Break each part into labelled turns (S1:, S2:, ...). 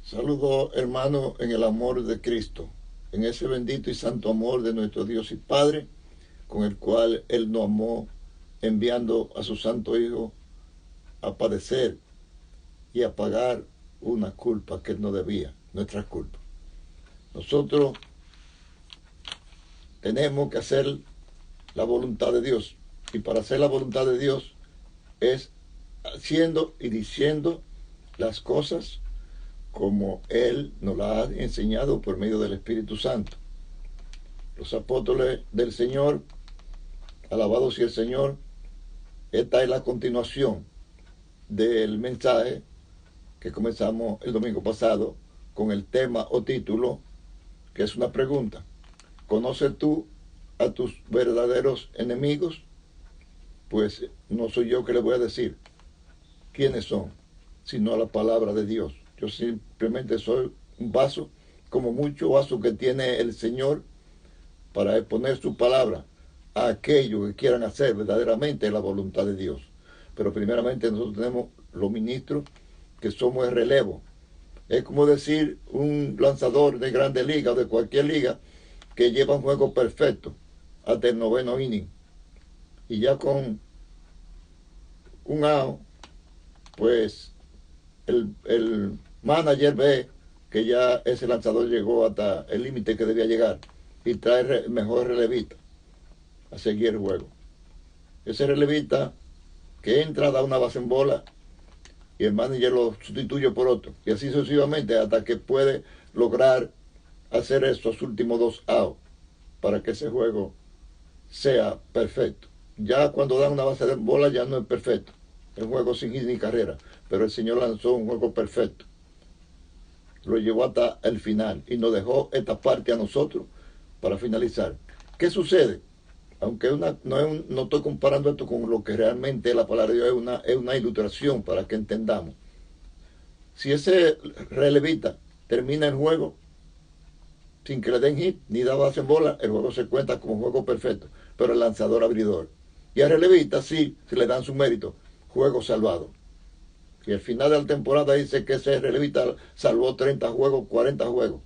S1: Saludo, hermano, en el amor de Cristo, en ese bendito y santo amor de nuestro Dios y Padre, con el cual Él nos amó, enviando a su Santo Hijo a padecer y a pagar una culpa que Él no debía, nuestras culpas. Nosotros tenemos que hacer la voluntad de Dios, y para hacer la voluntad de Dios es haciendo y diciendo las cosas como Él nos la ha enseñado por medio del Espíritu Santo. Los apóstoles del Señor, alabado sea el Señor, esta es la continuación del mensaje que comenzamos el domingo pasado con el tema o título, que es una pregunta. ¿Conoces tú a tus verdaderos enemigos? Pues no soy yo que le voy a decir quiénes son, sino la palabra de Dios. Yo simplemente soy un vaso, como muchos vasos que tiene el Señor, para exponer su palabra a aquellos que quieran hacer verdaderamente la voluntad de Dios. Pero primeramente nosotros tenemos los ministros que somos el relevo. Es como decir un lanzador de grande liga o de cualquier liga que lleva un juego perfecto hasta el 9º inning. Y ya con un out, pues el manager ve que ya ese lanzador llegó hasta el límite que debía llegar y trae el mejor relevista a seguir el juego. Ese relevista que entra da una base en bola y el manager lo sustituye por otro, y así sucesivamente hasta que puede lograr hacer esos últimos 2 outs para que ese juego sea perfecto. Ya cuando dan una base de bola ya no es perfecto, el juego sin hit ni carrera, pero el Señor lanzó un juego perfecto, lo llevó hasta el final y nos dejó esta parte a nosotros para finalizar. ¿Qué sucede? Aunque no estoy comparando esto con lo que realmente la palabra de Dios es una ilustración para que entendamos. Si ese relevista termina el juego sin que le den hit ni da base en bola, el juego se cuenta como juego perfecto, pero el lanzador abridor. Y al relevista sí se le dan su mérito, juego salvado. Y al final de la temporada dice que ese relevista salvó 30 juegos, 40 juegos.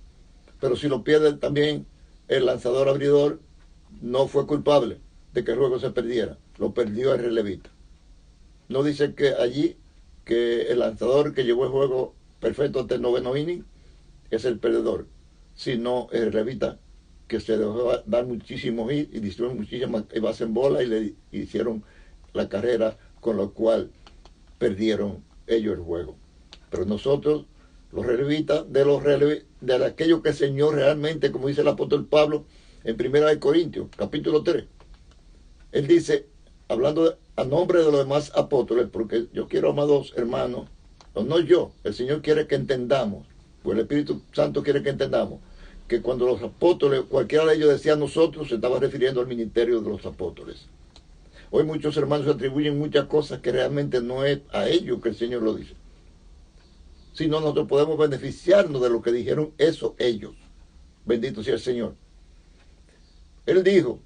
S1: Pero si lo pierde también el lanzador abridor, no fue culpable de que el juego se perdiera, lo perdió el relevista. No dice que allí que el lanzador que llevó el juego perfecto hasta el 9º inning es el perdedor, sino el relevista que se dejó dar muchísimos hits y hicieron muchísimas bases en bola y le hicieron la carrera, con lo cual perdieron ellos el juego. Pero nosotros, los relevistas, de aquello que el Señor realmente, como dice el apóstol Pablo en 1 Corintios, capítulo 3, él dice, hablando a nombre de los demás apóstoles, porque yo quiero, amados hermanos, no yo, el Señor quiere que entendamos, pues el Espíritu Santo quiere que entendamos, que cuando los apóstoles, cualquiera de ellos decía nosotros, se estaba refiriendo al ministerio de los apóstoles. Hoy muchos hermanos atribuyen muchas cosas que realmente no es a ellos que el Señor lo dice, sino nosotros podemos beneficiarnos de lo que dijeron eso ellos. Bendito sea el Señor. Él dijo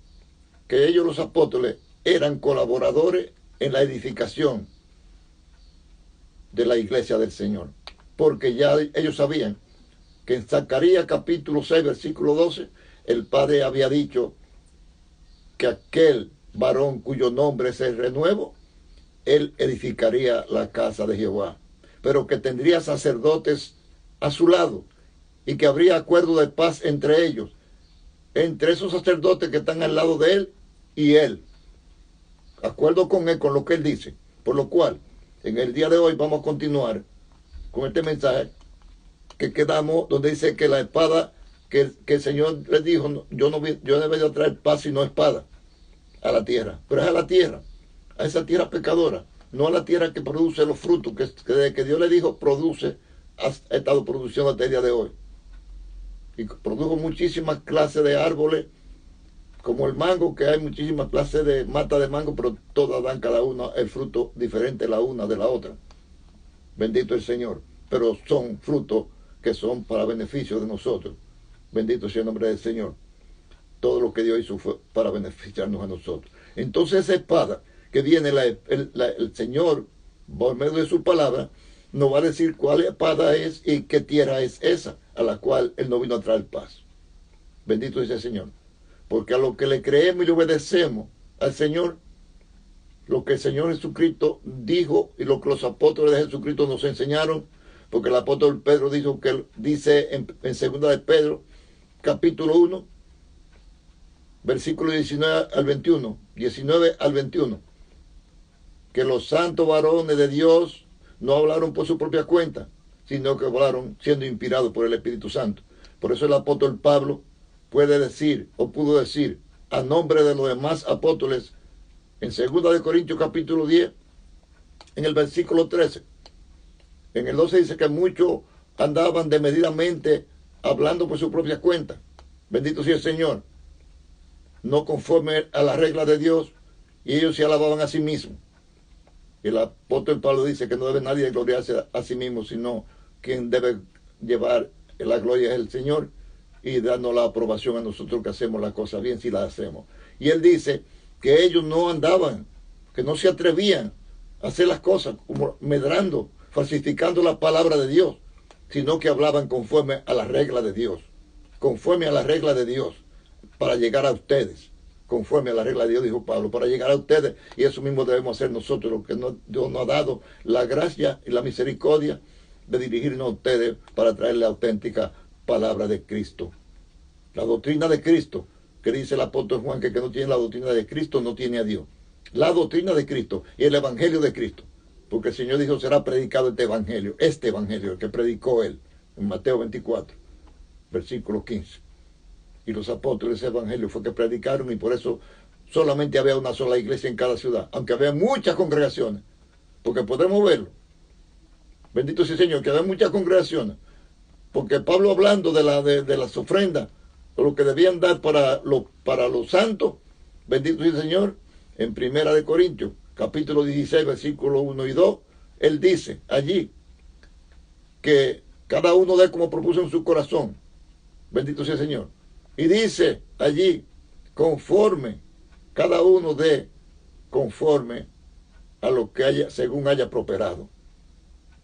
S1: que ellos, los apóstoles, eran colaboradores en la edificación de la iglesia del Señor, porque ya ellos sabían que en Zacarías capítulo 6 versículo 12 el Padre había dicho que aquel varón cuyo nombre es el renuevo, él edificaría la casa de Jehová, pero que tendría sacerdotes a su lado y que habría acuerdo de paz entre ellos, entre esos sacerdotes que están al lado de él y él, acuerdo con él, con lo que él dice. Por lo cual, en el día de hoy vamos a continuar con este mensaje que quedamos, donde dice que la espada que el Señor les dijo, yo debería traer paz sino espada a la tierra, pero es a la tierra, a esa tierra pecadora, no a la tierra que produce los frutos que desde que Dios le dijo produce, ha estado produciendo hasta el día de hoy. Y produjo muchísimas clases de árboles, como el mango, que hay muchísimas clases de mata de mango, pero todas dan cada una el fruto diferente la una de la otra. Bendito el Señor. Pero son frutos que son para beneficio de nosotros. Bendito sea el nombre del Señor. Todo lo que Dios hizo fue para beneficiarnos a nosotros. Entonces esa espada que viene el Señor por medio de su palabra, nos va a decir cuál espada es y qué tierra es esa a la cual Él no vino a traer paz. Bendito sea el Señor. Porque a lo que le creemos y le obedecemos al Señor, lo que el Señor Jesucristo dijo y lo que los apóstoles de Jesucristo nos enseñaron, porque el apóstol Pedro dijo que dice en segunda de Pedro, capítulo 1, versículo 19 al 21, que los santos varones de Dios no hablaron por su propia cuenta, sino que hablaron siendo inspirados por el Espíritu Santo. Por eso el apóstol Pablo puede decir, o pudo decir, a nombre de los demás apóstoles, en 2 de Corintios capítulo 10, en el versículo 13. En el 12 dice que muchos andaban desmedidamente hablando por su propia cuenta. Bendito sea el Señor. No conforme a las reglas de Dios, y ellos se alababan a sí mismos. El apóstol Pablo dice que no debe nadie gloriarse a sí mismo, sino quien debe llevar la gloria es el Señor y darnos la aprobación a nosotros que hacemos las cosas bien si las hacemos. Y él dice que ellos no andaban, que no se atrevían a hacer las cosas como medrando, falsificando la palabra de Dios, sino que hablaban conforme a la regla de Dios, conforme a la regla de Dios, para llegar a ustedes, conforme a la regla de Dios, dijo Pablo, para llegar a ustedes, y eso mismo debemos hacer nosotros, lo que Dios nos ha dado la gracia y la misericordia de dirigirnos a ustedes para traer la auténtica palabra de Cristo. La doctrina de Cristo, que dice el apóstol Juan, que no tiene la doctrina de Cristo, no tiene a Dios. La doctrina de Cristo y el evangelio de Cristo. Porque el Señor dijo, será predicado este evangelio, el que predicó Él, en Mateo 24, versículo 15. Y los apóstoles ese evangelio fue que predicaron, y por eso solamente había una sola iglesia en cada ciudad, aunque había muchas congregaciones, porque podemos verlo. Bendito sea el Señor, que había muchas congregaciones, porque Pablo, hablando de las ofrendas, o lo que debían dar para los santos, bendito sea el Señor, en Primera de Corintios, capítulo 16, versículos 1 y 2, él dice allí que cada uno dé como propuso en su corazón. Bendito sea el Señor. Y dice allí, conforme, cada uno dé conforme a lo que haya, según haya prosperado.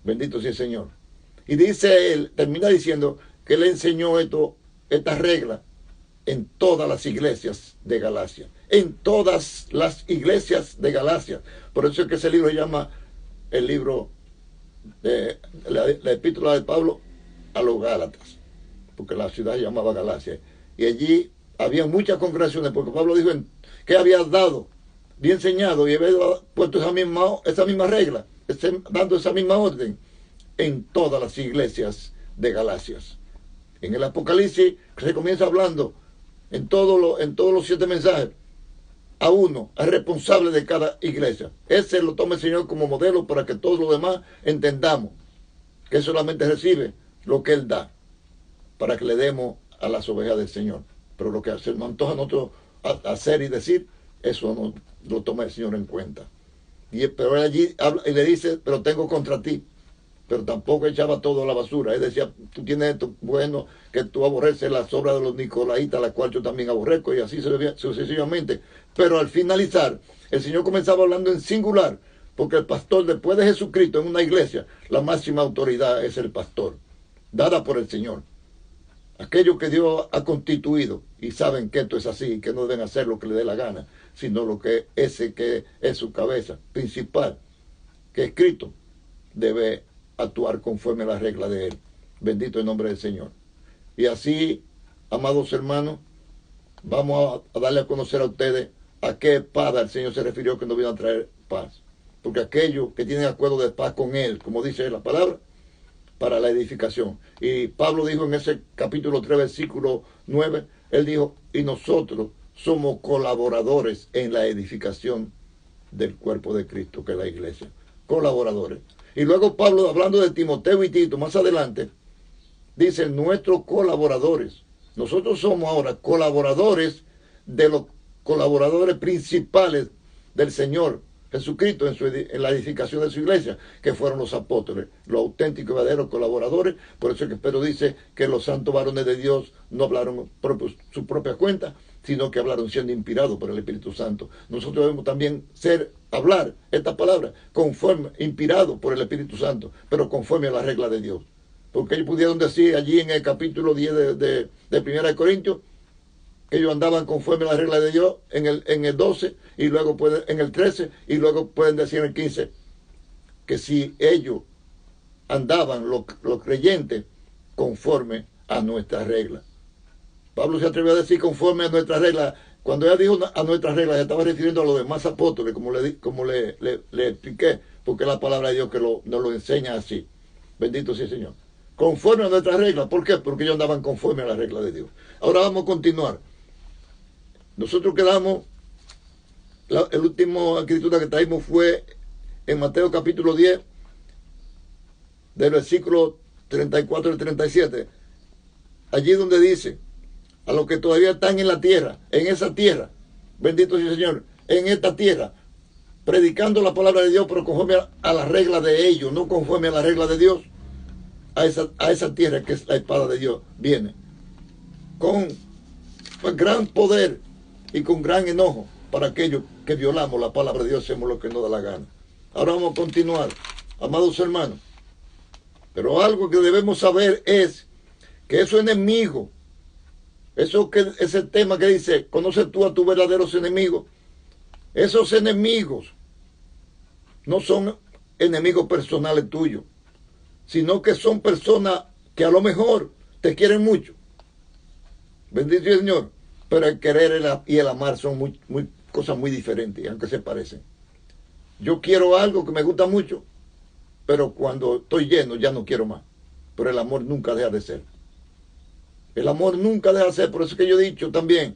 S1: Bendito sea el Señor. Y dice él, termina diciendo que él enseñó esta regla en todas las iglesias de Galacia. En todas las iglesias de Galacia. Por eso es que ese libro se llama el libro de la epístola de Pablo a los Gálatas, porque la ciudad se llamaba Galacia. Y allí había muchas congregaciones, porque Pablo dijo que había dado, había enseñado y había puesto esa misma regla, dando esa misma orden en todas las iglesias de Galacia. En el Apocalipsis se comienza hablando en todos los 7 mensajes a uno, al responsable de cada iglesia. Ese lo toma el Señor como modelo para que todos los demás entendamos que Él solamente recibe lo que Él da, para que le demos a las ovejas del Señor. Pero lo que nos antoja a nosotros hacer y decir, eso no lo toma el Señor en cuenta. Pero él allí habla y le dice, pero tengo contra ti. Pero tampoco echaba todo a la basura. Él decía, tú tienes esto bueno, que tú aborreces las obras de los nicolaitas, las cuales yo también aborrezco, y así sucesivamente. Pero al finalizar, el Señor comenzaba hablando en singular, porque el pastor, después de Jesucristo en una iglesia, la máxima autoridad es el pastor, dada por el Señor. Aquellos que Dios ha constituido y saben que esto es así, que no deben hacer lo que le dé la gana, sino lo que ese que es su cabeza principal, que es Cristo, debe actuar conforme a la regla de Él. Bendito el nombre del Señor. Y así, amados hermanos, vamos a darle a conocer a ustedes a qué espada el Señor se refirió que nos vino a traer paz. Porque aquellos que tienen acuerdo de paz con Él, como dice la palabra, para la edificación. Y Pablo dijo en ese capítulo 3, versículo 9, él dijo, y nosotros somos colaboradores en la edificación del cuerpo de Cristo, que es la iglesia. Colaboradores. Y luego Pablo, hablando de Timoteo y Tito, más adelante, dice, nuestros colaboradores. Nosotros somos ahora colaboradores de los colaboradores principales del Señor Jesucristo en la edificación de su iglesia, que fueron los apóstoles, los auténticos y verdaderos colaboradores. Por eso es que Pedro dice que los santos varones de Dios no hablaron por su propia cuenta, sino que hablaron siendo inspirados por el Espíritu Santo. Nosotros debemos también hablar esta palabra conforme, inspirados por el Espíritu Santo, pero conforme a la regla de Dios. Porque ellos pudieron decir allí en el capítulo 10 de 1 Corintios, que ellos andaban conforme a la regla de Dios en el 12, y luego en el 13, y luego pueden decir en el 15, que si ellos andaban, los creyentes, conforme a nuestras reglas. Pablo se atrevió a decir conforme a nuestras reglas. Cuando ella dijo a nuestras reglas, se estaba refiriendo a los demás apóstoles, como le expliqué, porque es la palabra de Dios que nos lo enseña así. Bendito sea el Señor. Conforme a nuestras reglas. ¿Por qué? Porque ellos andaban conforme a las reglas de Dios. Ahora vamos a continuar. Nosotros quedamos, la última escritura que traímos fue en Mateo capítulo 10, del versículo 34 al 37. Allí donde dice, a los que todavía están en la tierra, en esa tierra, bendito sea el Señor, en esta tierra, predicando la palabra de Dios, pero conforme a las reglas de ellos, no conforme a las reglas de Dios, a esa tierra que es la espada de Dios, viene con gran poder y con gran enojo para aquellos que violamos la palabra de Dios, hacemos lo que nos da la gana. Ahora vamos a continuar, amados hermanos. Pero algo que debemos saber es que esos enemigos, ese tema que dice, conoce tú a tus verdaderos enemigos, esos enemigos no son enemigos personales tuyos, sino que son personas que a lo mejor te quieren mucho. Bendito sea el Señor. Pero el querer y el amar son cosas muy diferentes, aunque se parecen. Yo quiero algo que me gusta mucho, pero cuando estoy lleno ya no quiero más. Pero el amor nunca deja de ser. El amor nunca deja de ser. Por eso es que yo he dicho también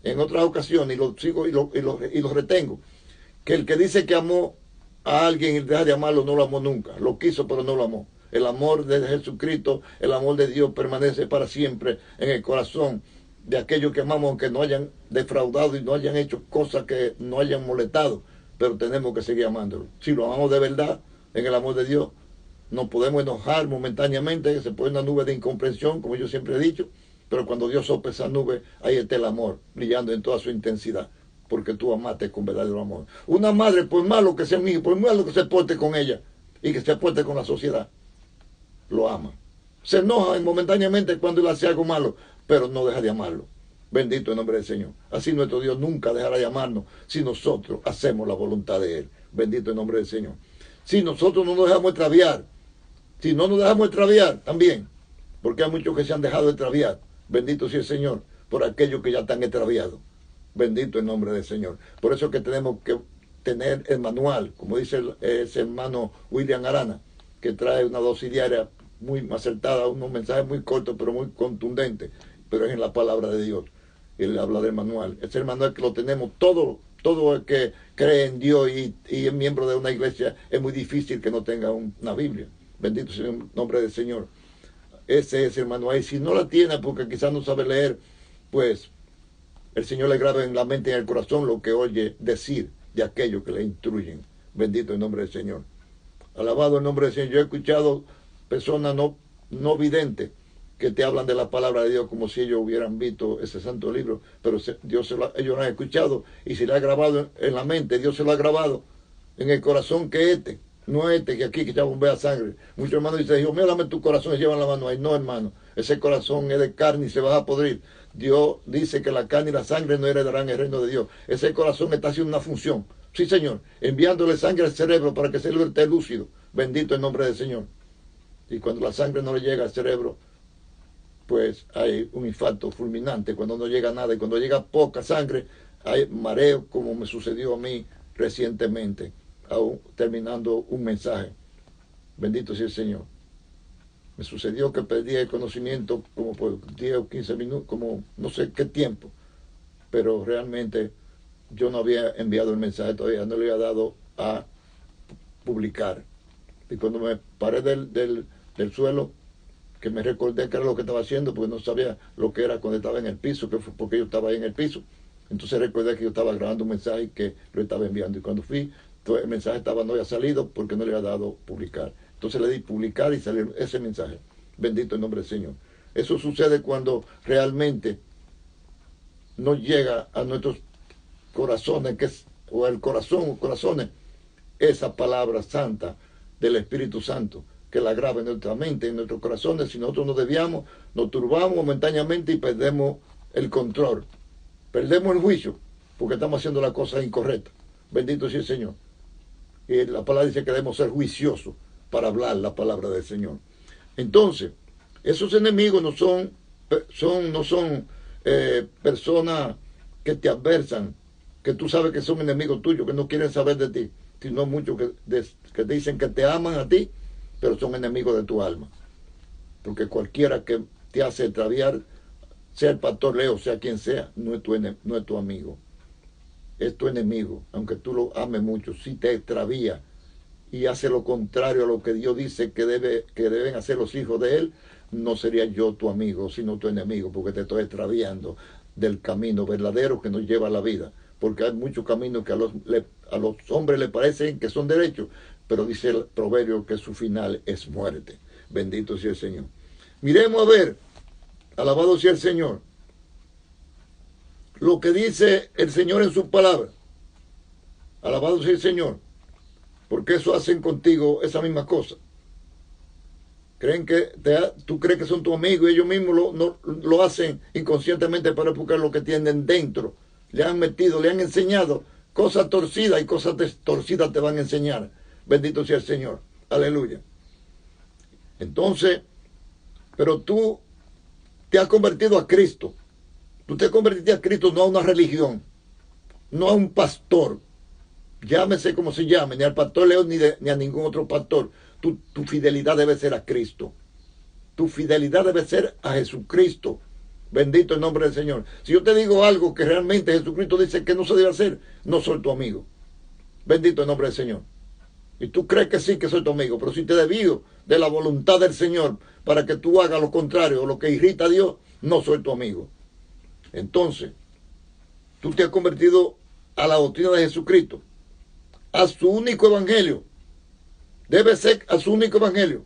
S1: en otras ocasiones, y lo sigo y lo retengo, que el que dice que amó a alguien y deja de amarlo, no lo amó nunca. Lo quiso, pero no lo amó. El amor de Jesucristo, el amor de Dios permanece para siempre en el corazón de aquellos que amamos, aunque no hayan defraudado y no hayan hecho cosas que no hayan molestado, pero tenemos que seguir amándolo. Si lo amamos de verdad, en el amor de Dios, nos podemos enojar momentáneamente, se pone una nube de incomprensión, como yo siempre he dicho, pero cuando Dios sopla esa nube, ahí está el amor, brillando en toda su intensidad, porque tú amaste con verdadero amor. Una madre, por malo que sea mi hijo, por malo que se porte con ella, y que se porte con la sociedad, lo ama. Se enoja momentáneamente cuando él hace algo malo, pero no deja de amarlo. Bendito el nombre del Señor. Así nuestro Dios nunca dejará de amarnos si nosotros hacemos la voluntad de Él. Bendito el nombre del Señor. Si nosotros no nos dejamos extraviar, si no nos dejamos extraviar también, porque hay muchos que se han dejado extraviar. Bendito sea el Señor por aquellos que ya están extraviados. Bendito el nombre del Señor. Por eso es que tenemos que tener el manual, como dice ese hermano William Arana, que trae una dosis diaria muy acertada, unos mensajes muy cortos pero muy contundentes, pero es en la palabra de Dios. Él habla del manual. Es el manual que lo tenemos todo el que cree en Dios y es miembro de una iglesia. Es muy difícil que no tenga una Biblia. Bendito sea el nombre del Señor. Ese es el manual. Y si no la tiene porque quizás no sabe leer, pues el Señor le graba en la mente y en el corazón lo que oye decir de aquellos que le instruyen. Bendito el nombre del Señor. Alabado el nombre del Señor. Yo he escuchado personas no videntes que te hablan de la palabra de Dios como si ellos hubieran visto ese santo libro, pero ellos lo han escuchado y se le ha grabado en la mente. Dios se lo ha grabado en el corazón, que no que aquí que ya bombea sangre. Muchos hermanos dicen, Dios mío, dame tu corazón y llevan la mano ahí. No, hermano, ese corazón es de carne y se va a podrir. Dios dice que la carne y la sangre no heredarán el reino de Dios. Ese corazón está haciendo una función. Sí, Señor, enviándole sangre al cerebro para que el cerebro esté lúcido. Bendito el nombre del Señor. Y cuando la sangre no le llega al cerebro, pues hay un infarto fulminante. Cuando no llega nada y cuando llega poca sangre, hay mareo, como me sucedió a mí recientemente, aún terminando un mensaje. Bendito sea el Señor. Me sucedió que perdí el conocimiento como por 10 o 15 minutos, como no sé qué tiempo, pero realmente yo no había enviado el mensaje todavía, no le había dado a publicar. Y cuando me paré del suelo, que me recordé que era lo que estaba haciendo, porque no sabía lo que era cuando estaba en el piso, que fue porque yo estaba ahí en el piso. Entonces recordé que yo estaba grabando un mensaje y que lo estaba enviando. Y cuando fui, el mensaje no había salido porque no le había dado publicar. Entonces le di publicar y salió ese mensaje. Bendito el nombre del Señor. Eso sucede cuando realmente nos llega a nuestros corazones, o el corazón o corazones, esa palabra santa del Espíritu Santo, que la graba en nuestra mente, en nuestros corazones. Si nosotros nos desviamos, nos turbamos momentáneamente y perdemos el control, perdemos el juicio, porque estamos haciendo la cosa incorrecta. Bendito sea el Señor. Y la palabra dice que debemos ser juiciosos para hablar la palabra del Señor. Entonces, esos enemigos no son personas que te adversan, que tú sabes que son enemigos tuyos, que no quieren saber de ti, sino muchos que te dicen que te aman a ti, pero son enemigos de tu alma. Porque cualquiera que te hace extraviar, sea el pastor Leo, sea quien sea, no es tu amigo. Es tu enemigo, aunque tú lo ames mucho. Si te extravía y hace lo contrario a lo que Dios dice que deben hacer los hijos de Él, no sería yo tu amigo, sino tu enemigo, porque te estoy extraviando del camino verdadero que nos lleva a la vida. Porque hay muchos caminos que a los hombres les parecen que son derechos, pero dice el proverbio que su final es muerte. Bendito sea el Señor. Miremos a ver, alabado sea el Señor, lo que dice el Señor en su palabra. Alabado sea el Señor, porque eso hacen contigo esa misma cosa. Creen que tú crees que son tu amigo y ellos mismos lo hacen inconscientemente, para buscar lo que tienen dentro. Le han metido, le han enseñado cosas torcidas, y cosas torcidas te van a enseñar. Bendito sea el Señor. Aleluya. Entonces, pero tú te has convertido a Cristo. Tú te convertiste a Cristo, no a una religión, no a un pastor. Llámese como se llame, ni al pastor León ni a ningún otro pastor. Tu fidelidad debe ser a Cristo. Tu fidelidad debe ser a Jesucristo. Bendito el nombre del Señor. Si yo te digo algo que realmente Jesucristo dice que no se debe hacer, no soy tu amigo. Bendito el nombre del Señor. Y tú crees que sí que soy tu amigo, pero si te desvío de la voluntad del Señor para que tú hagas lo contrario o lo que irrita a Dios, no soy tu amigo. Entonces, tú te has convertido a la doctrina de Jesucristo, a su único evangelio. Debe ser a su único evangelio.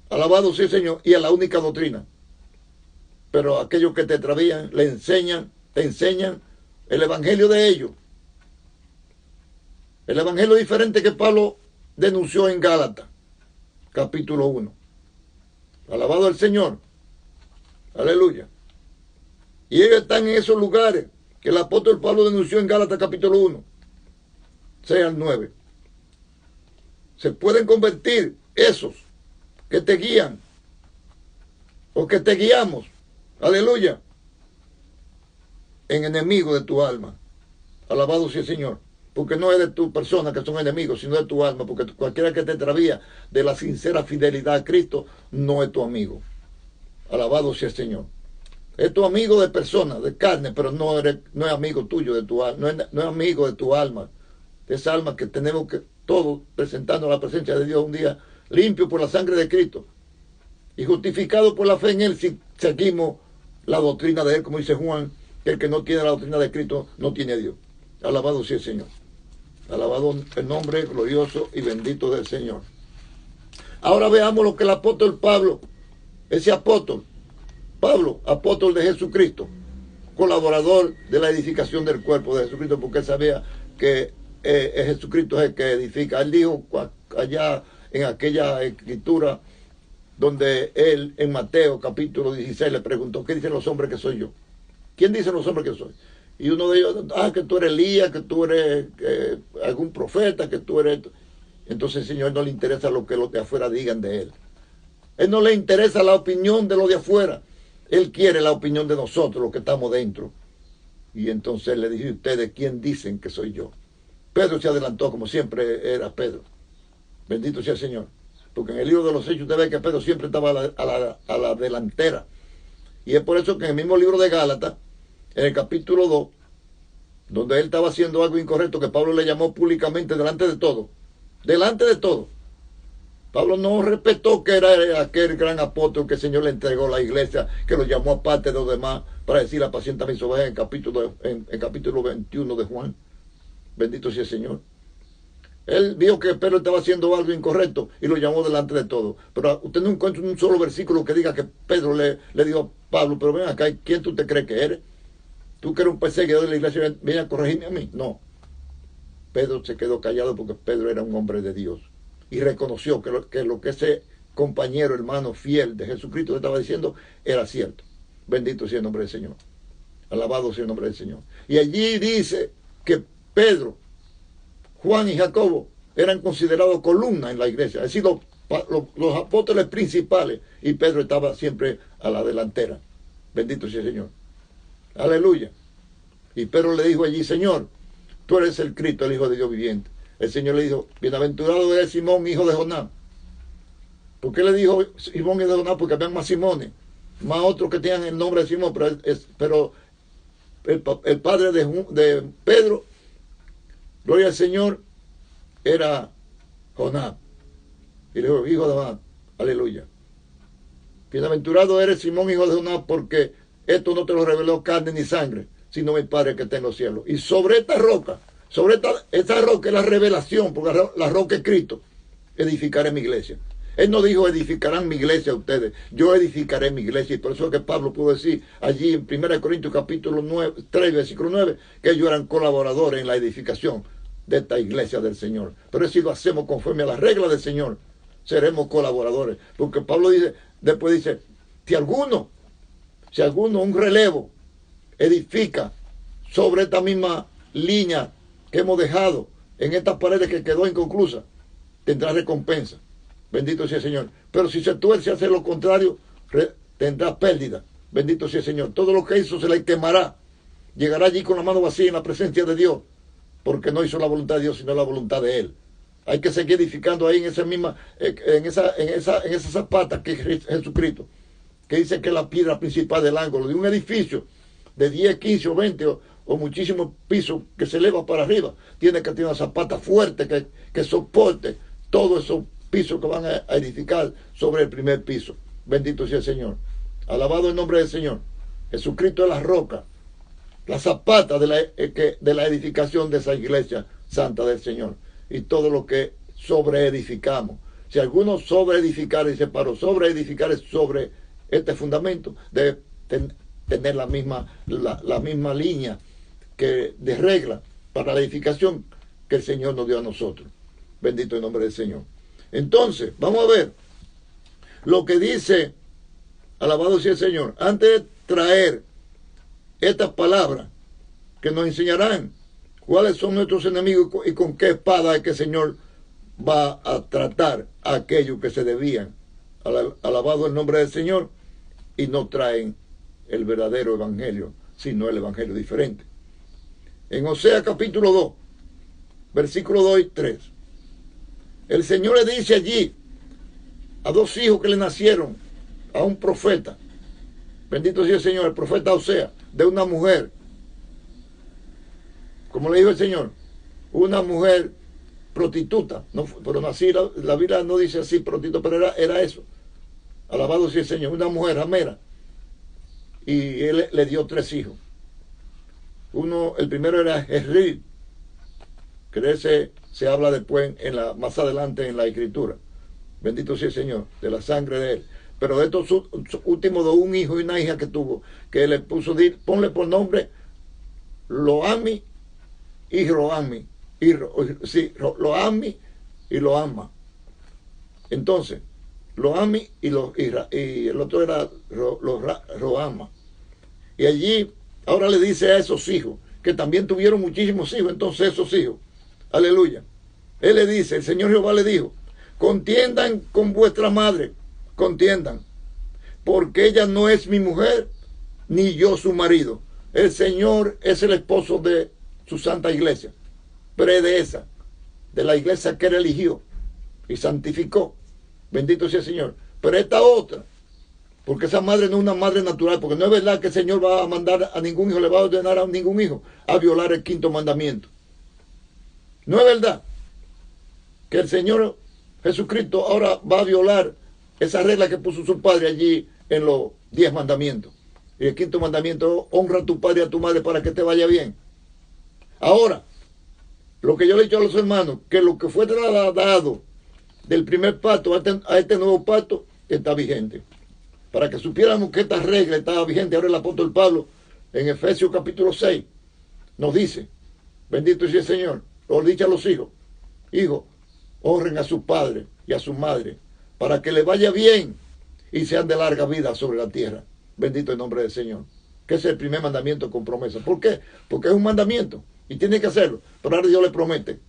S1: Alabado sea el Señor. Y a la única doctrina. Pero aquellos que te extravían, te enseñan el evangelio de ellos. El evangelio diferente que Pablo denunció en Gálatas, capítulo 1. Alabado el Señor. Aleluya. Y ellos están en esos lugares que el apóstol Pablo denunció en Gálatas, capítulo 1, 6 al 9. Se pueden convertir esos que te guían o que te guiamos, aleluya, en enemigos de tu alma. Alabado sea el Señor. Porque no es de tu persona que son enemigos, sino de tu alma. Porque cualquiera que te extravía de la sincera fidelidad a Cristo no es tu amigo. Alabado sea el Señor. Es tu amigo de persona, de carne, pero no es amigo tuyo, de tu alma, no es amigo de tu alma. De esa alma que tenemos que todos presentando la presencia de Dios un día, limpio por la sangre de Cristo y justificado por la fe en Él, si seguimos la doctrina de Él, como dice Juan, que el que no tiene la doctrina de Cristo no tiene a Dios. Alabado sea el Señor. Alabado el nombre glorioso y bendito del Señor. Ahora veamos lo que el apóstol Pablo, ese apóstol, Pablo, apóstol de Jesucristo, colaborador de la edificación del cuerpo de Jesucristo, porque él sabía que Jesucristo es el que edifica. Él dijo allá en aquella escritura donde él en Mateo capítulo 16 le preguntó: ¿qué dicen los hombres que soy yo? ¿Quién dicen los hombres que soy? Y uno de ellos: que tú eres Elías, que tú eres algún profeta, que tú eres... Entonces al Señor no le interesa lo que los de afuera digan de él. Él no le interesa la opinión de los de afuera. Él quiere la opinión de nosotros, los que estamos dentro. Y entonces le dije: ¿ustedes quién dicen que soy yo? Pedro se adelantó, como siempre era Pedro. Bendito sea el Señor. Porque en el libro de los Hechos usted ve que Pedro siempre estaba a la delantera. Y es por eso que en el mismo libro de Gálatas, en el capítulo 2, donde él estaba haciendo algo incorrecto, que Pablo le llamó públicamente delante de todo. Delante de todo. Pablo no respetó que era aquel gran apóstol que el Señor le entregó a la iglesia, que lo llamó aparte de los demás para decir: apacienta mis ovejas, en el capítulo 21 de Juan. Bendito sea el Señor. Él vio que Pedro estaba haciendo algo incorrecto y lo llamó delante de todo. Pero usted no encuentra un solo versículo que diga que Pedro le dijo a Pablo, pero ven acá, ¿quién tú te crees que eres? Tú que eres un perseguidor de la iglesia, ven a corregirme a mí. No. Pedro se quedó callado porque Pedro era un hombre de Dios y reconoció que lo que ese compañero, hermano fiel de Jesucristo le estaba diciendo era cierto. Bendito sea el nombre del Señor. Alabado sea el nombre del Señor. Y allí dice que Pedro, Juan y Jacobo eran considerados columnas en la iglesia, es decir, los apóstoles principales, y Pedro estaba siempre a la delantera. Bendito sea el Señor. Aleluya. Y Pedro le dijo allí, Señor, tú eres el Cristo, el Hijo de Dios viviente. El Señor le dijo, bienaventurado eres Simón, hijo de Jonás. ¿Por qué le dijo Simón, hijo de Jonás? Porque habían más Simones, más otros que tenían el nombre de Simón, pero el padre de Pedro, gloria al Señor, era Jonás. Y le dijo, hijo de Jonás, aleluya. Bienaventurado eres Simón, hijo de Jonás, porque esto no te lo reveló carne ni sangre, sino mi Padre que está en los cielos. Y sobre esta roca, esta roca es la revelación, porque la roca es Cristo, edificaré mi iglesia. Él no dijo edificarán mi iglesia ustedes, yo edificaré mi iglesia. Y por eso es que Pablo pudo decir allí en 1 Corintios capítulo 3, versículo 9, que ellos eran colaboradores en la edificación de esta iglesia del Señor. Pero si lo hacemos conforme a las reglas del Señor, seremos colaboradores. Porque Pablo dice, después dice, si alguno, un relevo edifica sobre esta misma línea que hemos dejado en estas paredes que quedó inconclusa, tendrá recompensa. Bendito sea el Señor. Pero si se tuerce a hacer lo contrario, tendrá pérdida. Bendito sea el Señor. Todo lo que hizo se le quemará. Llegará allí con la mano vacía en la presencia de Dios, porque no hizo la voluntad de Dios, sino la voluntad de Él. Hay que seguir edificando ahí en esa misma, en esa zapata que es Jesucristo, que dice que es la piedra principal del ángulo de un edificio de 10, 15 o 20 o muchísimos pisos que se eleva para arriba. Tiene que tener una zapata fuerte que soporte todos esos pisos que van a edificar sobre el primer piso. Bendito sea el Señor. Alabado el nombre del Señor. Jesucristo es la roca, la zapata de la edificación de esa iglesia santa del Señor. Y todo lo que sobreedificamos. Si alguno sobreedificar, dice Pablo, sobreedificar es sobre este fundamento, debe tener la misma línea de regla para la edificación que el Señor nos dio a nosotros. Bendito el nombre del Señor. Entonces, vamos a ver lo que dice, alabado sea el Señor, antes de traer estas palabras que nos enseñarán cuáles son nuestros enemigos y con qué espada es que el Señor va a tratar a aquellos que se debían. Alabado el nombre del Señor, y no traen el verdadero evangelio, sino el evangelio diferente. En Oseas capítulo 2, versículos 2 y 3, el Señor le dice allí a dos hijos que le nacieron a un profeta, bendito sea el Señor, el profeta Oseas, de una mujer, como le dijo el Señor, una mujer prostituta, no, pero así la Biblia no dice así prostituta, pero era eso. Alabado sea el Señor, una mujer ramera. Y él le dio 3 hijos. El primero era Jezreel, que de ese se habla después más adelante en la Escritura. Bendito sea el Señor, de la sangre de él. Pero de estos últimos 2, un hijo y una hija que tuvo, que le puso, ponle por nombre Loami y Roami. Loami y Loama. Entonces, Loami y el otro era Roama. Y allí, ahora le dice a esos hijos, que también tuvieron muchísimos hijos, entonces esos hijos, aleluya. Él le dice, el Señor Jehová le dijo, contiendan con vuestra madre, contiendan, porque ella no es mi mujer, ni yo su marido. El Señor es el esposo de su santa iglesia, pero es de la iglesia que él eligió y santificó. Bendito sea el Señor. Pero esta otra, porque esa madre no es una madre natural, porque no es verdad que el Señor va a mandar a ningún hijo, le va a ordenar a ningún hijo a violar el 5.º mandamiento. No es verdad que el Señor Jesucristo ahora va a violar esa regla que puso su padre allí en los 10 mandamientos. Y el 5.º mandamiento, honra a tu padre y a tu madre para que te vaya bien. Ahora, lo que yo le he dicho a los hermanos, que lo que fue trasladado del primer pacto a este nuevo pacto está vigente. Para que supiéramos que esta regla estaba vigente, ahora el apóstol Pablo, en Efesios capítulo 6, nos dice, bendito sea el Señor, lo dice a los hijos, hijos, honren a sus padres y a sus madres, para que les vaya bien y sean de larga vida sobre la tierra. Bendito el nombre del Señor. Que es el primer mandamiento con promesa. ¿Por qué? Porque es un mandamiento y tiene que hacerlo. Pero ahora Dios le promete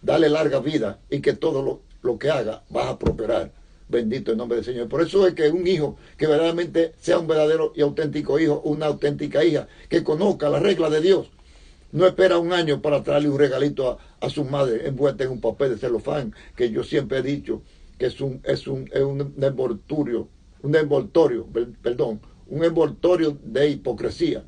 S1: darle larga vida y que todo lo que haga va a prosperar. Bendito el nombre del Señor. Por eso es que un hijo que verdaderamente sea un verdadero y auténtico hijo, una auténtica hija, que conozca las reglas de Dios, no espera un año para traerle un regalito a su madre envuelta en un papel de celofán, que yo siempre he dicho que es un envoltorio de hipocresía,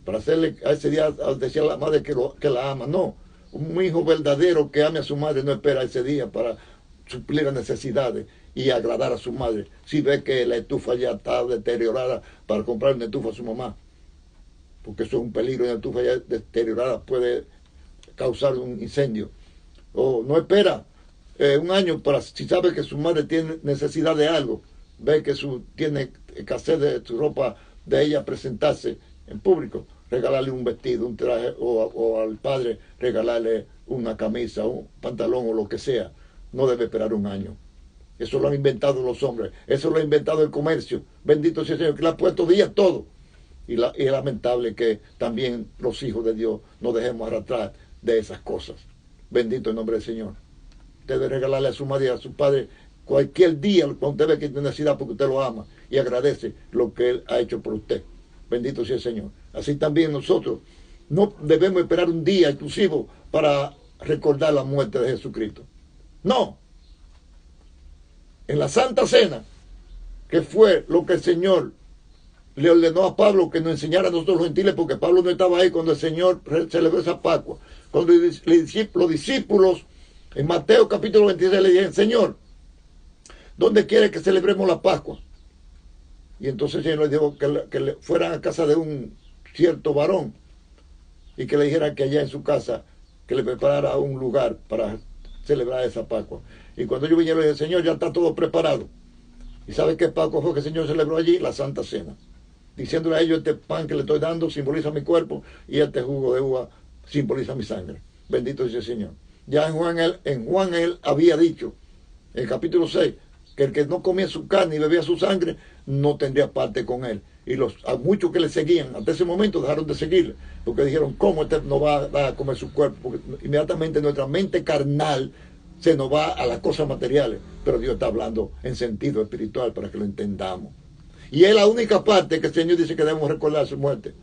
S1: para hacerle a ese día decir a la madre que la ama. No, un hijo verdadero que ame a su madre no espera ese día para suplir las necesidades y agradar a su madre, si ve que la estufa ya está deteriorada, para comprar una estufa a su mamá, porque eso es un peligro. Una estufa ya deteriorada puede causar un incendio. O no espera un año para, si sabe que su madre tiene necesidad de algo, ve que tiene escasez de su ropa de ella presentarse en público, regalarle un vestido, un traje, o al padre regalarle una camisa, un pantalón o lo que sea. No debe esperar un año. Eso lo han inventado los hombres, eso lo ha inventado el comercio. Bendito sea el Señor, que le ha puesto día todo. Y es lamentable que también los hijos de Dios nos dejemos arrastrar de esas cosas. Bendito el nombre del Señor. Usted debe regalarle a su madre y a su padre cualquier día cuando usted ve que tiene necesidad, porque usted lo ama y agradece lo que Él ha hecho por usted. Bendito sea el Señor. Así también nosotros no debemos esperar un día exclusivo para recordar la muerte de Jesucristo. No. En la Santa Cena, que fue lo que el Señor le ordenó a Pablo que nos enseñara a nosotros los gentiles, porque Pablo no estaba ahí cuando el Señor celebró esa Pascua. Cuando los discípulos en Mateo capítulo 26 le dijeron, Señor, ¿dónde quiere que celebremos la Pascua? Y entonces el Señor les dijo que fueran a casa de un cierto varón y que le dijera que allá en su casa que le preparara un lugar para celebrar esa Pascua. Y cuando yo vine le dije, Señor, ya está todo preparado. ¿Y sabe qué Pascua fue que el Señor celebró allí? La Santa Cena. Diciéndole a ellos, este pan que le estoy dando simboliza mi cuerpo y este jugo de uva simboliza mi sangre. Bendito sea el Señor. Ya en Juan él había dicho, en el capítulo 6, que el que no comía su carne y bebía su sangre no tendría parte con él. Y a muchos que le seguían hasta ese momento dejaron de seguirle, porque dijeron, ¿cómo este no va a comer su cuerpo? Porque inmediatamente nuestra mente carnal se nos va a las cosas materiales, pero Dios está hablando en sentido espiritual para que lo entendamos. Y es la única parte que el Señor dice que debemos recordar su muerte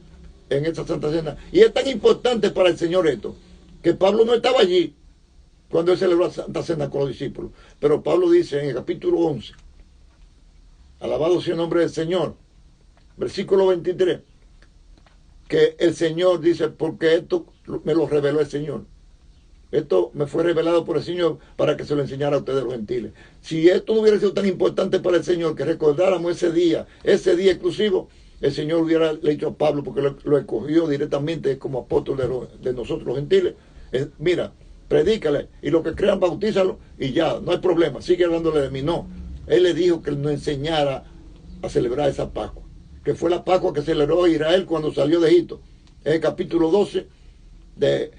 S1: en esta Santa Cena. Y es tan importante para el Señor esto, que Pablo no estaba allí cuando él celebró la Santa Cena con los discípulos. Pero Pablo dice en el capítulo 11, alabado sea el nombre del Señor, versículo 23, que el Señor dice, porque esto me lo reveló el Señor. Esto me fue revelado por el Señor para que se lo enseñara a ustedes los gentiles. Si esto no hubiera sido tan importante para el Señor, que recordáramos ese día exclusivo, el Señor hubiera dicho a Pablo, porque lo escogió directamente como apóstol de nosotros los gentiles. Mira, predícale, y los que crean, bautízalo, y ya, no hay problema, sigue hablándole de mí. No, Él le dijo que nos enseñara a celebrar esa Pascua, que fue la Pascua que celebró Israel cuando salió de Egipto, en el capítulo 12 de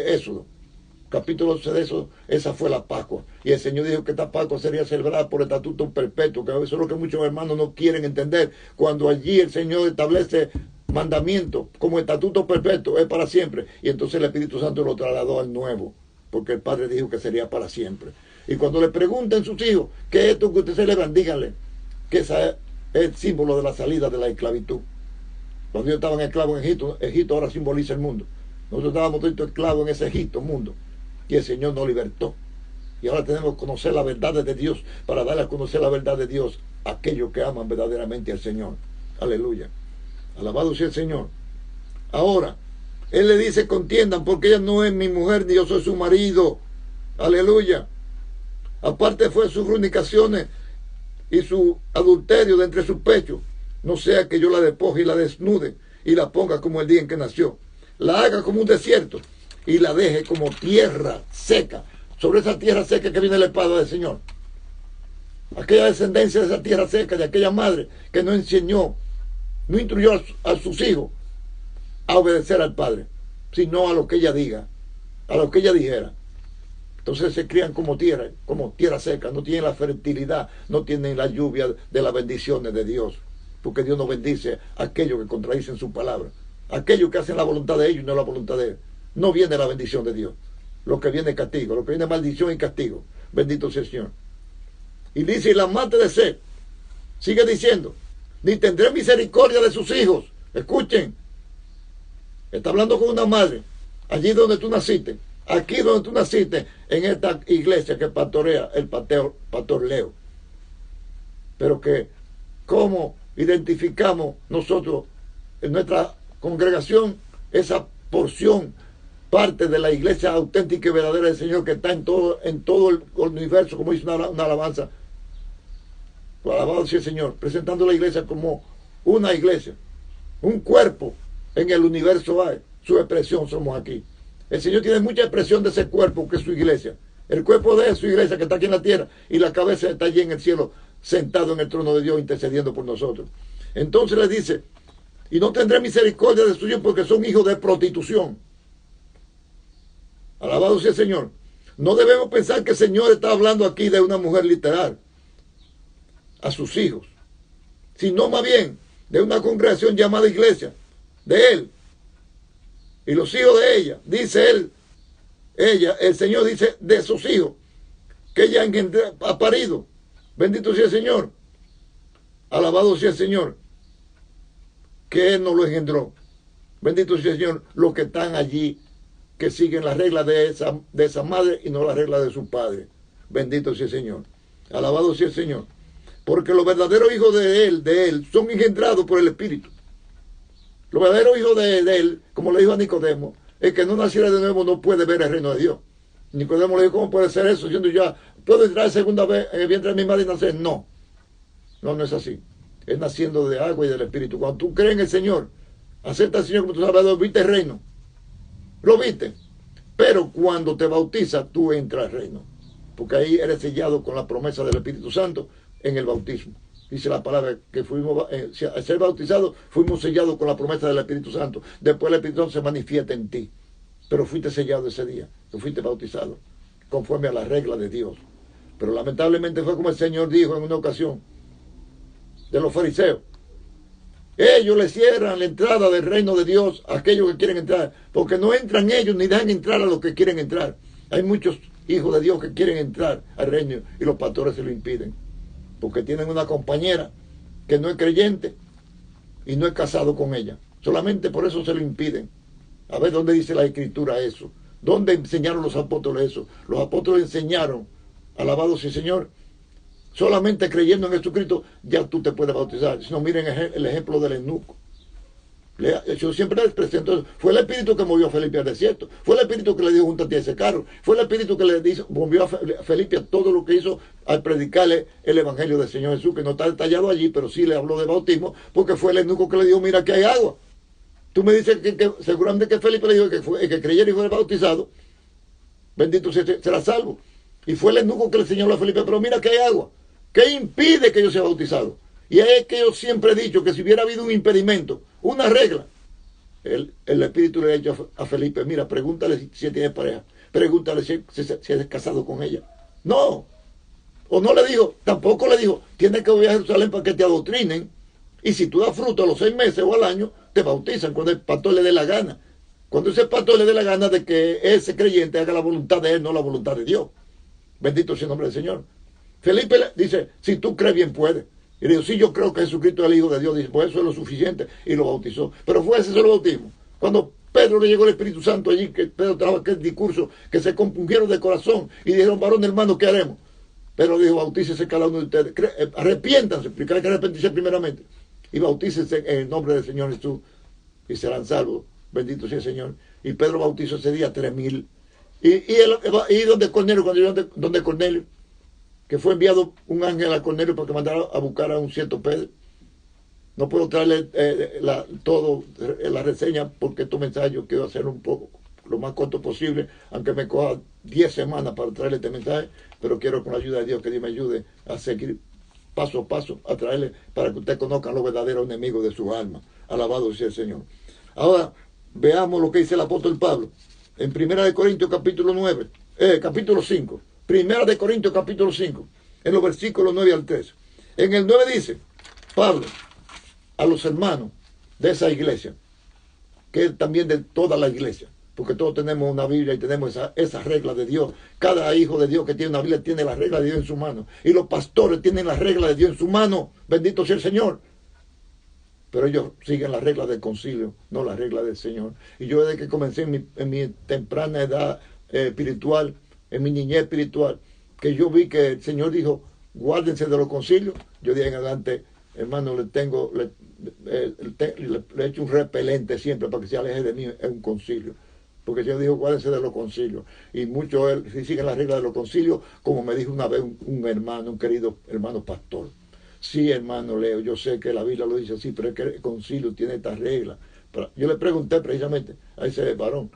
S1: Éxodo. Capítulo 12 de eso, esa fue la Pascua. Y el Señor dijo que esta Pascua sería celebrada por estatuto perpetuo, que eso es lo que muchos hermanos no quieren entender. Cuando allí el Señor establece mandamiento como estatuto perpetuo, es para siempre. Y entonces el Espíritu Santo lo trasladó al nuevo, porque el Padre dijo que sería para siempre. Y cuando le pregunten sus hijos, ¿qué es esto que ustedes celebran? Díganle que ese es el símbolo de la salida de la esclavitud. Cuando ellos estaban esclavos en Egipto, Egipto ahora simboliza el mundo. Nosotros estábamos todos esclavos en ese Egipto, mundo. Y el Señor nos libertó. Y ahora tenemos que conocer la verdad de Dios, para darle a conocer la verdad de Dios a aquellos que aman verdaderamente al Señor. Aleluya. Alabado sea el Señor. Ahora, Él le dice, contiendan, porque ella no es mi mujer, ni yo soy su marido. Aleluya. Aparte fue sus fornicaciones y su adulterio de entre sus pechos. No sea que yo la despoje y la desnude y la ponga como el día en que nació. La haga como un desierto y la deje como tierra seca. Sobre esa tierra seca que viene la espada del Señor. Aquella descendencia de esa tierra seca, de aquella madre que no enseñó, no instruyó a sus hijos a obedecer al Padre, sino a lo que ella diga, a lo que ella dijera. Entonces se crían como tierra seca, no tienen la fertilidad, no tienen la lluvia de las bendiciones de Dios, porque Dios no bendice a aquellos que contradicen su palabra, aquellos que hacen la voluntad de ellos y no la voluntad de Él. No viene la bendición de Dios, lo que viene es castigo, lo que viene es maldición y castigo. Bendito sea el Señor. Y dice, y la mate de sed, sigue diciendo, ni tendré misericordia de sus hijos. Escuchen, está hablando con una madre, allí donde tú naciste, aquí donde tú naciste, en esta iglesia que pastorea el pastor Leo. Pero que, ¿cómo identificamos nosotros en nuestra congregación esa porción, parte de la iglesia auténtica y verdadera del Señor que está en todo el universo, como dice una alabanza? Alabado sea el Señor, presentando la iglesia como una iglesia, un cuerpo en el universo hay. Su expresión somos aquí. El Señor tiene mucha expresión de ese cuerpo que es su iglesia. El cuerpo de su iglesia que está aquí en la tierra y la cabeza está allí en el cielo, sentado en el trono de Dios, intercediendo por nosotros. Entonces le dice, y no tendré misericordia de sus hijos porque son hijos de prostitución. Alabado sea el Señor. No debemos pensar que el Señor está hablando aquí de una mujer literal a sus hijos, sino más bien de una congregación llamada iglesia, de Él. Y los hijos de ella, dice Él, el Señor dice de sus hijos, que ella ha parido. Bendito sea el Señor. Alabado sea el Señor, que Él nos lo engendró. Bendito sea el Señor, los que están allí, que siguen las reglas de esa madre y no las reglas de su padre. Bendito sea el Señor. Alabado sea el Señor. Porque los verdaderos hijos de Él, son engendrados por el Espíritu. Los verdaderos hijos de Él, como le dijo a Nicodemo, el que no naciera de nuevo no puede ver el reino de Dios. Nicodemo le dijo, ¿cómo puede ser eso? Siendo ya, ¿puedo entrar segunda vez en el vientre de mi madre y nacer? No. No es así. Es naciendo de agua y del Espíritu. Cuando tú crees en el Señor, acepta al Señor como tu Salvador, viste el reino. Lo viste. Pero cuando te bautizas, tú entras al reino. Porque ahí eres sellado con la promesa del Espíritu Santo en el bautismo. Dice la palabra que fuimos, al ser bautizados, fuimos sellados con la promesa del Espíritu Santo. Después el Espíritu Santo se manifiesta en ti. Pero fuiste sellado ese día, tú fuiste bautizado, conforme a las reglas de Dios. Pero lamentablemente fue como el Señor dijo en una ocasión de los fariseos. Ellos le cierran la entrada del reino de Dios a aquellos que quieren entrar, porque no entran ellos ni dejan entrar a los que quieren entrar. Hay muchos hijos de Dios que quieren entrar al reino y los pastores se lo impiden, porque tienen una compañera que no es creyente y no es casado con ella. Solamente por eso se lo impiden. A ver dónde dice la Escritura eso. ¿Dónde enseñaron los apóstoles eso? Los apóstoles enseñaron, alabado sea el Señor, solamente creyendo en Jesucristo ya tú te puedes bautizar. Si no, miren el ejemplo del eunuco. Yo siempre les presento eso. Fue el Espíritu que movió a Felipe al desierto. Fue el Espíritu que le dijo, júntate a ese carro. Fue el Espíritu que le movió a Felipe a todo lo que hizo al predicarle el Evangelio del Señor Jesús, que no está detallado allí, pero sí le habló de bautismo, porque fue el eunuco que le dijo, mira que hay agua. Tú me dices que seguramente que Felipe le dijo que el que creyera y fuera bautizado, bendito será salvo. Y fue el eunuco que le enseñó a Felipe, pero mira que hay agua. ¿Qué impide que yo sea bautizado? Y es que yo siempre he dicho que si hubiera habido un impedimento, una regla, el Espíritu le ha dicho a Felipe, mira, pregúntale si tiene pareja, pregúntale si es casado con ella. No. O no le dijo, tampoco le dijo, tienes que ir a Jerusalén para que te adoctrinen. Y si tú das fruto a los 6 meses o al año, te bautizan cuando el pastor le dé la gana. Cuando ese pastor le dé la gana de que ese creyente haga la voluntad de él, no la voluntad de Dios. Bendito sea el nombre del Señor. Felipe le dice, si tú crees bien puedes. Y le dijo, sí, yo creo que Jesucristo es el Hijo de Dios. Dice, pues eso es lo suficiente. Y lo bautizó. Pero fue ese solo bautismo. Cuando Pedro le llegó el Espíritu Santo allí, que Pedro trajo aquel discurso, que se compungieron de corazón y dijeron, varón hermano, ¿qué haremos? Pedro dijo, bautícese cada uno de ustedes. Arrepiéntanse, porque hay que arrepentirse primeramente. Y bautícense en el nombre del Señor Jesús y serán salvos. Bendito sea el Señor. Y Pedro bautizó ese día 3,000. Y donde Cornelio, cuando llegó donde Cornelio, que fue enviado un ángel a Cornelio para que mandara a buscar a un cierto Pedro. No puedo traerle la reseña porque estos mensajes yo quiero hacer un poco lo más corto posible, aunque me coja 10 semanas para traerle este mensaje, pero quiero con la ayuda de Dios que Dios me ayude a seguir paso a paso, a traerle para que usted conozca los verdaderos enemigos de su alma. Alabado sea el Señor. Ahora, veamos lo que dice el apóstol Pablo en 1 Corintios capítulo 5. 1 Corintios capítulo 5, en los versículos 9 al 13. En el 9 dice, Pablo, a los hermanos de esa iglesia, que es también de toda la iglesia, porque todos tenemos una Biblia y tenemos esa regla de Dios. Cada hijo de Dios que tiene una Biblia tiene la regla de Dios en su mano. Y los pastores tienen la regla de Dios en su mano. Bendito sea el Señor. Pero ellos siguen la regla del concilio, no la regla del Señor. Y yo desde que comencé en mi temprana edad espiritual, en mi niñez espiritual, que yo vi que el Señor dijo, guárdense de los concilios, yo de ahí en adelante, hermano, le he hecho un repelente siempre para que se aleje de mí en un concilio. Porque el Señor dijo, guárdense de los concilios. Y muchos siguen la regla de los concilios, como me dijo una vez un hermano, un querido hermano pastor. Sí, hermano Leo, yo sé que la Biblia lo dice así, pero es que el concilio tiene esta regla. Yo le pregunté precisamente a ese varón,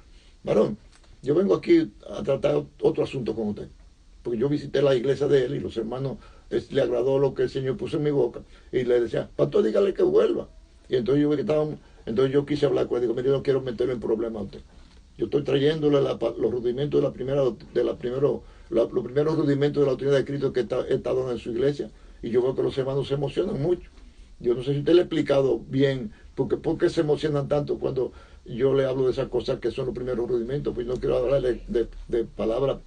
S1: yo vengo aquí a tratar otro asunto con usted, porque yo visité la iglesia de él y los hermanos le agradó lo que el Señor puso en mi boca y le decía, pastor, dígale que vuelva. Y entonces yo quise hablar con él, digo, mire, yo no quiero meterle en problemas a usted. Yo estoy trayéndole los rudimentos los primeros rudimentos de la doctrina de Cristo que he estado en su iglesia. Y yo veo que los hermanos se emocionan mucho. Yo no sé si usted le ha explicado bien por qué se emocionan tanto cuando yo le hablo de esas cosas que son los primeros rudimentos. Pues no quiero hablarle de palabras,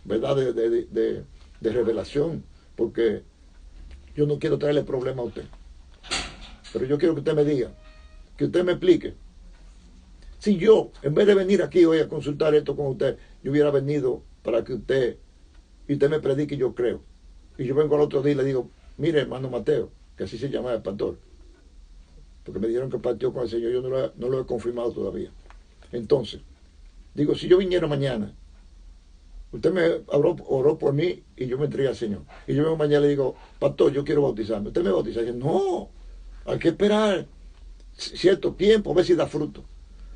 S1: ¿verdad? De revelación, porque yo no quiero traerle problema a usted. Pero yo quiero que usted me diga, que usted me explique. Si yo, en vez de venir aquí hoy a consultar esto con usted, yo hubiera venido para que usted me predique y yo creo. Y yo vengo al otro día y le digo, mire, hermano Mateo, que así se llama el pastor, porque me dijeron que partió con el Señor, yo no lo he confirmado todavía. Entonces, digo, si yo viniera mañana, usted me oró por mí y yo me entregué al Señor. Y yo vengo mañana y le digo, pastor, yo quiero bautizarme. ¿Usted me bautiza? Y dice, no, hay que esperar cierto tiempo, a ver si da fruto.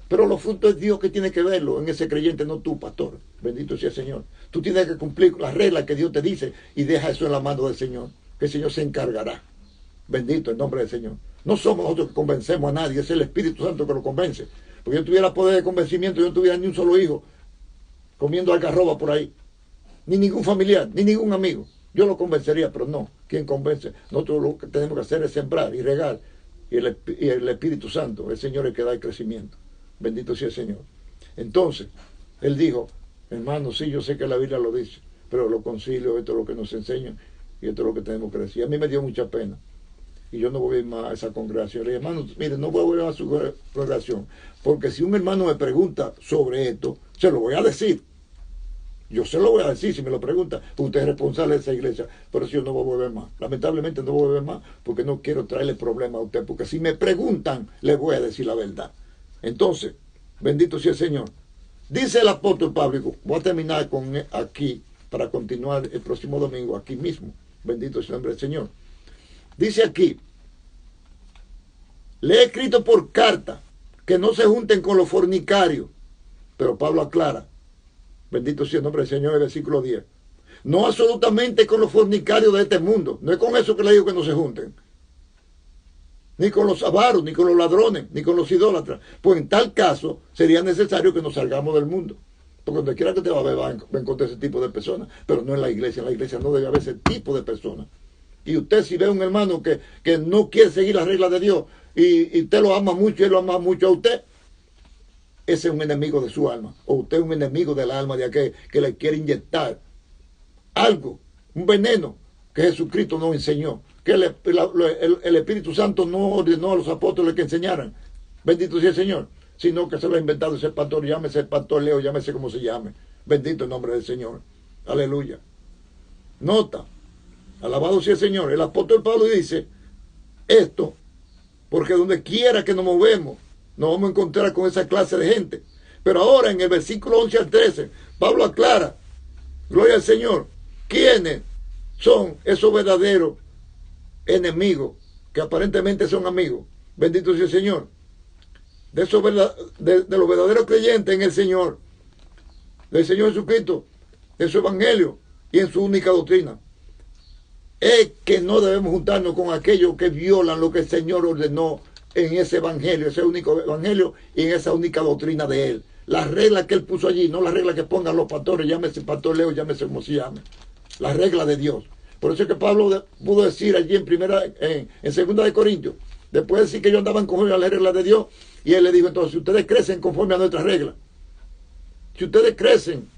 S1: Pero los frutos es Dios que tiene que verlo en ese creyente, no tú, pastor. Bendito sea el Señor. Tú tienes que cumplir las reglas que Dios te dice y deja eso en la mano del Señor, que el Señor se encargará. Bendito el nombre del Señor. No somos nosotros que convencemos a nadie, es el Espíritu Santo que lo convence. Porque yo tuviera poder de convencimiento, yo no tuviera ni un solo hijo comiendo algarroba por ahí, ni ningún familiar, ni ningún amigo. Yo lo convencería, pero no. ¿Quién convence? Nosotros lo que tenemos que hacer es sembrar y regar. Y el Espíritu Santo, el Señor, es el que da el crecimiento. Bendito sea el Señor. Entonces, él dijo, hermano, sí, yo sé que la Biblia lo dice, pero los concilios, esto es lo que nos enseñan y esto es lo que tenemos que decir. A mí me dio mucha pena y yo no voy a ir más a esa congregación. Le dije, hermano, mire, no voy a volver a su congregación, porque si un hermano me pregunta sobre esto, se lo voy a decir. Yo se lo voy a decir si me lo pregunta, porque usted es responsable de esa iglesia, pero si yo no voy a volver más. Lamentablemente no voy a volver más porque no quiero traerle problemas a usted, porque si me preguntan, le voy a decir la verdad. Entonces, bendito sea el Señor. Dice el apóstol Pablo, voy a terminar con aquí para continuar el próximo domingo aquí mismo. Bendito sea el nombre del Señor. Dice aquí, le he escrito por carta que no se junten con los fornicarios. Pero Pablo aclara, bendito sea el nombre del Señor, el versículo 10. No absolutamente con los fornicarios de este mundo. No es con eso que le digo que no se junten. Ni con los avaros, ni con los ladrones, ni con los idólatras. Pues en tal caso sería necesario que nos salgamos del mundo. Porque donde quiera que te va a ver, va a encontrar ese tipo de personas. Pero no en la iglesia. En la iglesia no debe haber ese tipo de personas. Y usted si ve a un hermano que no quiere seguir las reglas de Dios y usted lo ama mucho y él lo ama mucho a usted, ese es un enemigo de su alma. O usted es un enemigo del alma de aquel que le quiere inyectar algo, un veneno que Jesucristo nos enseñó, que el Espíritu Santo no ordenó a los apóstoles que enseñaran. Bendito sea el Señor. Sino que se lo ha inventado ese pastor, llámese el pastor Leo, llámese como se llame. Bendito el nombre del Señor. Aleluya. Nota. Alabado sea el Señor. El apóstol Pablo dice esto porque donde quiera que nos movemos nos vamos a encontrar con esa clase de gente. Pero ahora en el versículo 11 al 13 Pablo aclara, gloria al Señor, quiénes son esos verdaderos enemigos que aparentemente son amigos. Bendito sea el Señor. De los verdaderos creyentes en el Señor, del Señor Jesucristo, en su evangelio y en su única doctrina, es que no debemos juntarnos con aquellos que violan lo que el Señor ordenó en ese evangelio, ese único evangelio y en esa única doctrina de Él. Las reglas que Él puso allí, no las reglas que pongan los pastores, llámese pastor Leo, llámese como se llame. Las reglas de Dios. Por eso es que Pablo pudo decir allí en segunda de Corintios, después de decir que ellos andaban conforme a las reglas de Dios, y él le dijo entonces, si ustedes crecen conforme a nuestras reglas, si ustedes crecen,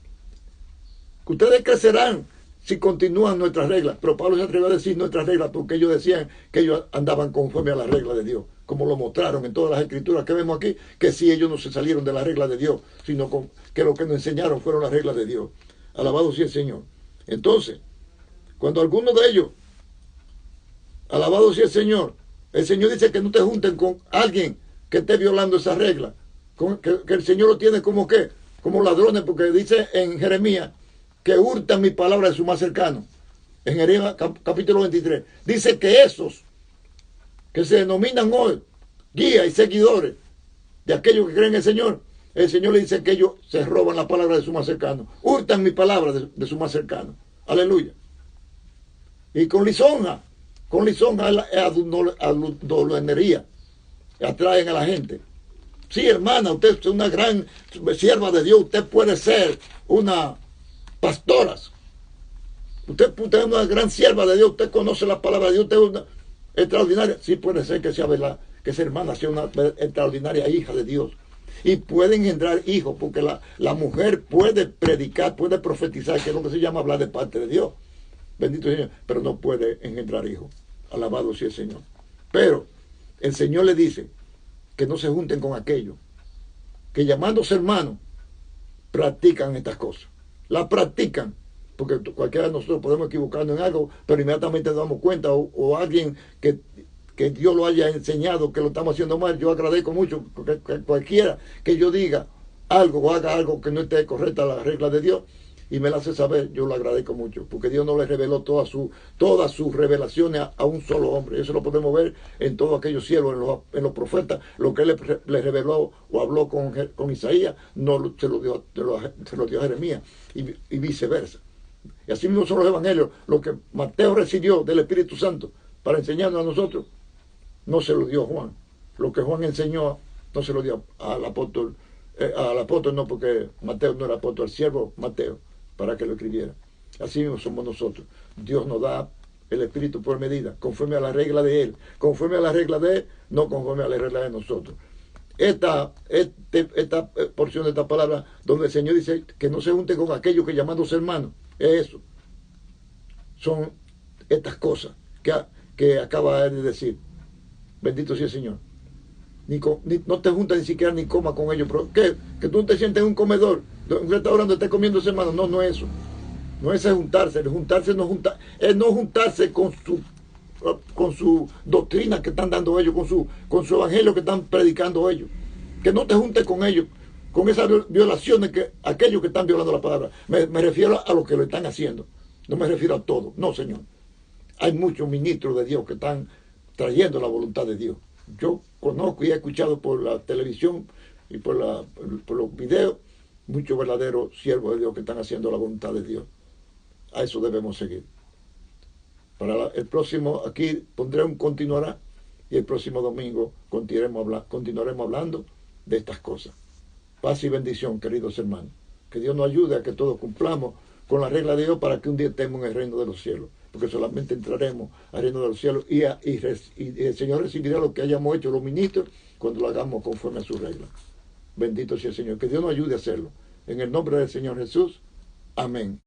S1: ustedes crecerán si continúan nuestras reglas. Pero Pablo se atrevió a decir nuestras reglas porque ellos decían que ellos andaban conforme a las reglas de Dios, como lo mostraron en todas las escrituras que vemos aquí, que si ellos no se salieron de las reglas de Dios, sino que lo que nos enseñaron fueron las reglas de Dios. Alabado sea el Señor. Entonces, cuando algunos de ellos, alabado sea el Señor dice que no te junten con alguien que esté violando esas reglas, que el Señor lo tiene como ¿qué? Como ladrones, porque dice en Jeremías que hurtan mi palabra de su más cercano. En Jeremías capítulo 23. Dice que esos que se denominan hoy guías y seguidores de aquellos que creen en el Señor le dice que ellos se roban la palabra de su más cercano. Hurtan mi palabra de su más cercano. Aleluya. Y con lisonja es adulanería. Atraen a la gente. Sí, hermana, usted es una gran sierva de Dios. Usted puede ser una pastora. Usted es una gran sierva de Dios. Usted conoce la palabra de Dios. Usted es una extraordinaria. Sí, puede ser que sea verdad, que esa hermana sea una extraordinaria hija de Dios. Y puede engendrar hijos, porque la mujer puede predicar, puede profetizar, que es lo que se llama hablar de parte de Dios. Bendito Señor. Pero no puede engendrar hijos. Alabado sea el Señor. Pero el Señor le dice que no se junten con aquellos que llamándose hermanos practican estas cosas. Las practican, porque cualquiera de nosotros podemos equivocarnos en algo, pero inmediatamente nos damos cuenta, o alguien que Dios lo haya enseñado que lo estamos haciendo mal. Yo agradezco mucho porque cualquiera que yo diga algo o haga algo que no esté correcta a las reglas de Dios y me la hace saber, yo lo agradezco mucho, porque Dios no le reveló todas sus revelaciones a un solo hombre. Eso lo podemos ver en todos aquellos cielos, en los profetas. Lo que Él le reveló o habló con Isaías, no se lo dio a Jeremías, y viceversa. Y así mismo son los evangelios. Lo que Mateo recibió del Espíritu Santo para enseñarnos a nosotros, no se lo dio Juan. Lo que Juan enseñó no se lo dio al apóstol no, porque Mateo no era apóstol, al siervo Mateo, para que lo escribiera. Así mismo somos nosotros. Dios nos da el Espíritu por medida, conforme a la regla de Él. Conforme a la regla de Él, no conforme a la regla de nosotros. Esta porción de esta palabra, donde el Señor dice que no se junten con aquellos que llamándose hermanos, es eso. Son estas cosas que acaba de decir. Bendito sea el Señor. No te juntas ni siquiera ni comas con ellos. Pero, ¿qué? Que tú te sientes en un comedor, en un restaurante donde estés comiendo ese hermano. No, no es eso. No es juntarse. Es no juntarse con su doctrina que están dando ellos, con su evangelio que están predicando ellos. Que no te juntes con ellos, con esas violaciones que aquellos que están violando la palabra. Me refiero a los que lo están haciendo. No me refiero a todos. No, Señor. Hay muchos ministros de Dios que están trayendo la voluntad de Dios. Yo conozco y he escuchado por la televisión y por los videos muchos verdaderos siervos de Dios que están haciendo la voluntad de Dios. A eso debemos seguir. Para el próximo, aquí pondré un continuará, y el próximo domingo continuaremos hablando de estas cosas. Paz y bendición, queridos hermanos. Que Dios nos ayude a que todos cumplamos con la regla de Dios para que un día estemos en el reino de los cielos. Porque solamente entraremos al reino de los cielos y el Señor recibirá lo que hayamos hecho los ministros cuando lo hagamos conforme a su regla. Bendito sea el Señor. Que Dios nos ayude a hacerlo. En el nombre del Señor Jesús. Amén.